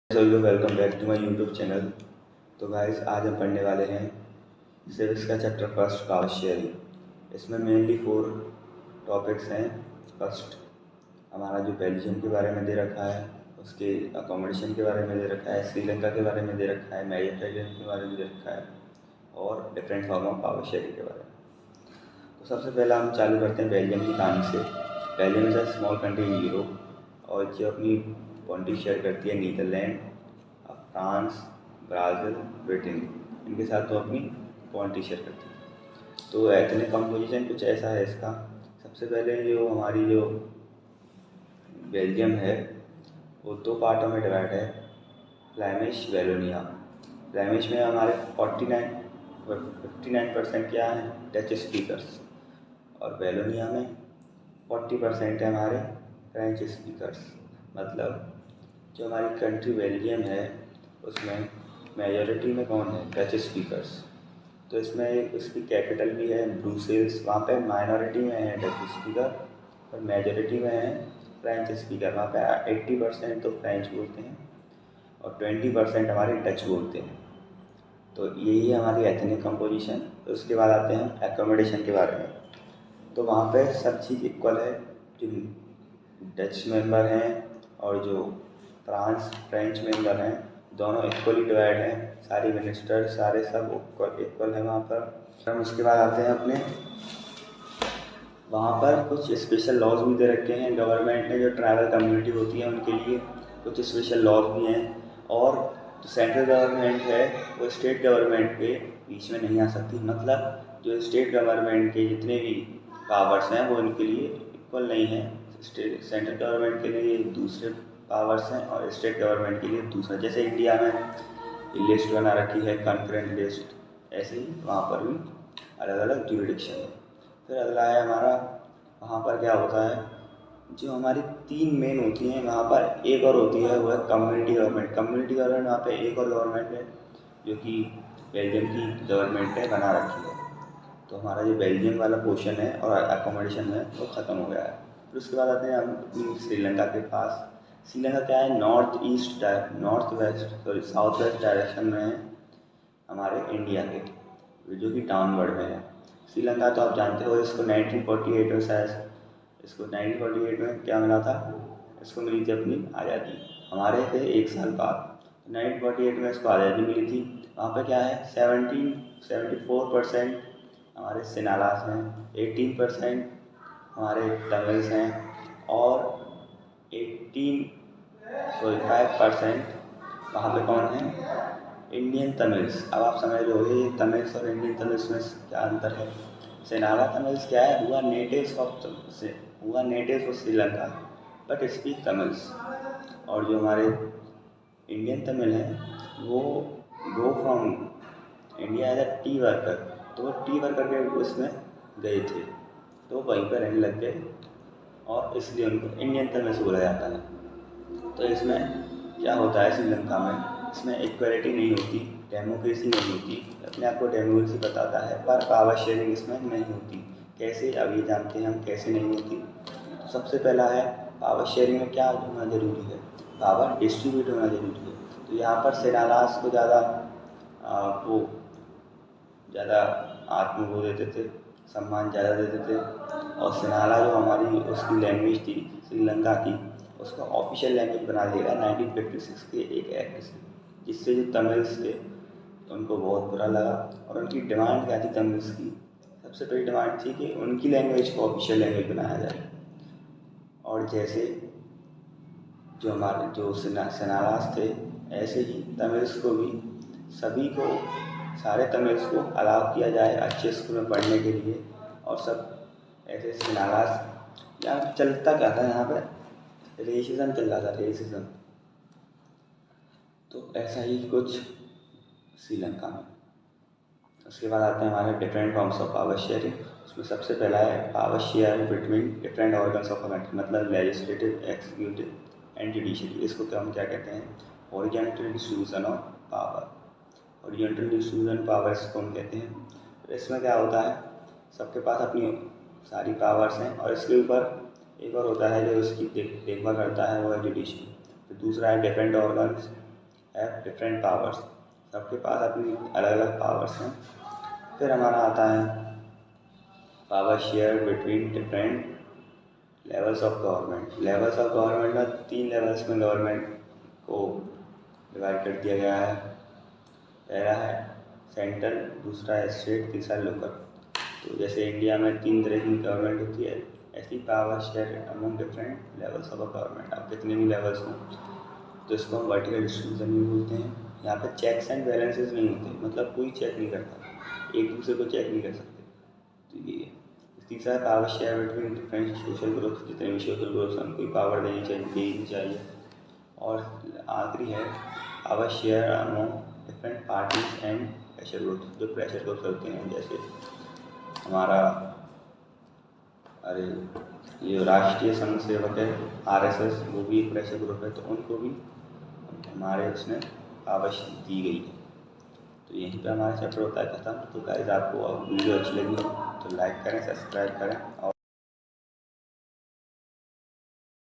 सभी लोग welcome back to my YouTube channel. तो गाइस आज हम पढ़ने वाले हैं सिविक्स का चैप्टर फर्स्ट पावर शेयरिंग। इसमें मेनली 4 टॉपिक्स हैं। फर्स्ट हमारा जो बेल्जियम के बारे में दे रखा है, उसके अकोमोडेशन के बारे में दे रखा है, श्रीलंका के बारे में दे रखा है, मेडिटेरेनियन के बारे में दे रखा है और different form of power sharing के बारे में। तो सबसे पहला हम चालू करते हैं बेल्जियम की कहानी से। Belgium is a small country in Europe और जो अपनी बाउंड्री शेयर करती है नीदरलैंड, फ्रांस, ब्राज़ील, ब्रिटेन, इनके साथ तो अपनी बाउंड्री शेयर करती है। तो एथनिक कंपोजिशन कुछ ऐसा है इसका। सबसे पहले जो हमारी जो बेल्जियम है वो 2 पार्टों में डिवाइड है, फ्लैमिश, वैलोनिया। फ्लैमिश में हमारे 59% क्या है, डच स्पीकर्स, और वैलोनिया में 40% है हमारे फ्रेंच स्पीकर्स। मतलब जो हमारी कंट्री बेल्जियम है उसमें मेजॉरिटी में कौन है, डच स्पीकर्स। तो इसमें एक इसकी कैपिटल भी है ब्रुसेल्स, वहाँ पे माइनॉरिटी में है डच स्पीकर और मेजॉरिटी में है फ्रेंच स्पीकर। वहाँ पे 80% तो फ्रेंच बोलते हैं और 20% हमारे डच बोलते हैं। तो यही है हमारी एथनिक कंपोजिशन। तो उसके बाद आते हैं एकोमोडेशन के बारे में। तो वहाँ पे सब चीज़ इक्वल है। जो डच मेंबर हैं और जो फ्रेंच मेंबर हैं दोनों इक्वली डिवाइड हैं। सारी मिनिस्टर सारे सब इक्वल है वहाँ पर। हम उसके बाद आते हैं अपने वहाँ पर कुछ स्पेशल लॉज भी दे रखे हैं गवर्नमेंट ने। जो ट्राइबल कम्युनिटी होती है उनके लिए कुछ स्पेशल लॉज भी हैं। और जो सेंट्रल गवर्नमेंट है वो स्टेट गवर्नमेंट के बीच में नहीं आ सकती। मतलब जो स्टेट गवर्नमेंट के जितने भी पावर्स हैं वो उनके लिए इक्वल नहीं है। सेंट्रल गवर्नमेंट के लिए दूसरे पावर्स हैं और स्टेट गवर्नमेंट के लिए दूसरा। जैसे इंडिया में लिस्ट बना रखी है कंकरेंट लिस्ट, ऐसे ही वहाँ पर भी अलग अलग ज्यूरिडिक्शन है। फिर अगला है हमारा, वहाँ पर क्या होता है, जो हमारी 3 मेन होती हैं वहाँ पर, एक और होती है वो है कम्युनिटी गवर्नमेंट। कम्युनिटी गवर्नमेंट वहाँ पे एक और गवर्नमेंट है जो कि बेल्जियम की गवर्नमेंट ने बना रखी है। तो हमारा जो बेल्जियम वाला पोर्शन है और अकोमोडेशन है वो ख़त्म हो गया है। फिर उसके बाद आते हैं हम श्रीलंका के पास। श्रीलंका क्या है, साउथ वेस्ट डायरेक्शन में है हमारे इंडिया के, जो कि डाउनवर्ड में है। श्रीलंका तो आप जानते हो, इसको 1948 में शायद इसको 1948 में क्या मिला था, इसको मिली थी अपनी आज़ादी। हमारे थे 1 साल बाद 1948 में इसको आज़ादी मिली थी। वहाँ पे क्या है, 74% हमारे सिनालास हैं, 18% हमारे तमिल्स हैं और 5% वहाँ पे कौन है, इंडियन तमिल्स। अब आप समझ रहे होंगे ये तमिल्स और इंडियन तमिल्स में क्या अंतर है। सेनाला तमिल्स क्या है, हुआ natives of Sri Lanka but speak Tamils. और जो हमारे इंडियन तमिल हैं वो go from India as a tea worker. तो वो टी वर्कर के उसमें गए थे तो वहीं पर रहने लग गए और इसलिए उनको इंडियन तमिल्स बोला जाता है। तो इसमें क्या होता है श्रीलंका में, इसमें इक्वलिटी नहीं होती, डेमोक्रेसी नहीं होती। अपने आप को डेमोक्रेसी बताता है पर पावर शेयरिंग इसमें नहीं होती। कैसे, अब ये जानते हैं हम कैसे नहीं होती। तो सबसे पहला है, पावर शेयरिंग में क्या होना ज़रूरी है, पावर डिस्ट्रीब्यूट होना ज़रूरी है। तो यहाँ पर सेनालास को वो ज़्यादा वो देते थे, सम्मान ज़्यादा देते थे। और सिनाला जो हमारी उसकी लैंग्वेज थी श्रीलंका की, उसको ऑफिशियल लैंग्वेज बना दिया गया 1956 के एक एक्ट से, जिससे जो तमिल्स थे उनको बहुत बुरा लगा। और उनकी डिमांड क्या थी तमिल्स की, सबसे बड़ी डिमांड थी कि उनकी लैंग्वेज को ऑफिशियल लैंग्वेज बनाया जाए। और जैसे जो हमारे जो सेनालास थे, ऐसे ही तमिल्स को भी, सभी को, सारे तमिल्स को अलाउ किया जाए अच्छे स्कूल में पढ़ने के लिए। और सब ऐसे सेनालास, यहाँ चलता क्या था, यहाँ पे रेसिज्म चल रहा था, रेसिज्म। तो ऐसा ही कुछ श्रीलंका में। उसके बाद आते हैं हमारे different forms of power sharing. उसमें सबसे पहला है power share between different organs of government, मतलब लेजिस्लेटिव, एग्जीक्यूटिव एंड जुडिशरी। इसको क्या हम क्या कहते हैं, horizontal distribution of power. Horizontal distribution power इसको हम कहते हैं। तो इसमें क्या होता है, सबके पास अपनी सारी पावर्स हैं और इसके ऊपर एक और होता है जो इसकी देखभाल करता है, वो है जुडिशरी। फिर दूसरा है different organs have different powers, सबके पास अपनी अलग अलग पावर्स हैं। फिर हमारा आता है power share between different levels of government. Levels of government में 3 लेवल्स में गवर्नमेंट को डिवाइड कर दिया गया है। पहला है सेंट्रल, दूसरा है स्टेट, तीसरा लोकल। तो जैसे इंडिया में 3 तरह की गवर्नमेंट होती है, ऐसी power share among different levels of government. अब कितने भी लेवल्स हों तो इसको हम वर्टिकल डिस्ट्रीब्यूशन भी बोलते हैं। यहाँ पे चेक्स एंड बैलेंसेस नहीं होते, मतलब कोई चेक नहीं करता, एक दूसरे को चेक नहीं कर सकते। तो ये तीसरा है power share between different social groups. जितने भी सोशल ग्रुप्स हैं उनको पावर देनी चाहिए। और आखिरी है power share among different parties and pressure groups. जो प्रेशर ग्रुप्स होते हैं, जैसे हमारा ये राष्ट्रीय संघ सेवक है RSS, वो भी एक प्रेशर ग्रुप है, तो उनको भी हमारे उसमें पावर दी गई है। तो यहीं पे हमारा चैप्टर होता है खत्म। तो गाइस आपको वीडियो अच्छी लगी हो तो लाइक करें, सब्सक्राइब करें और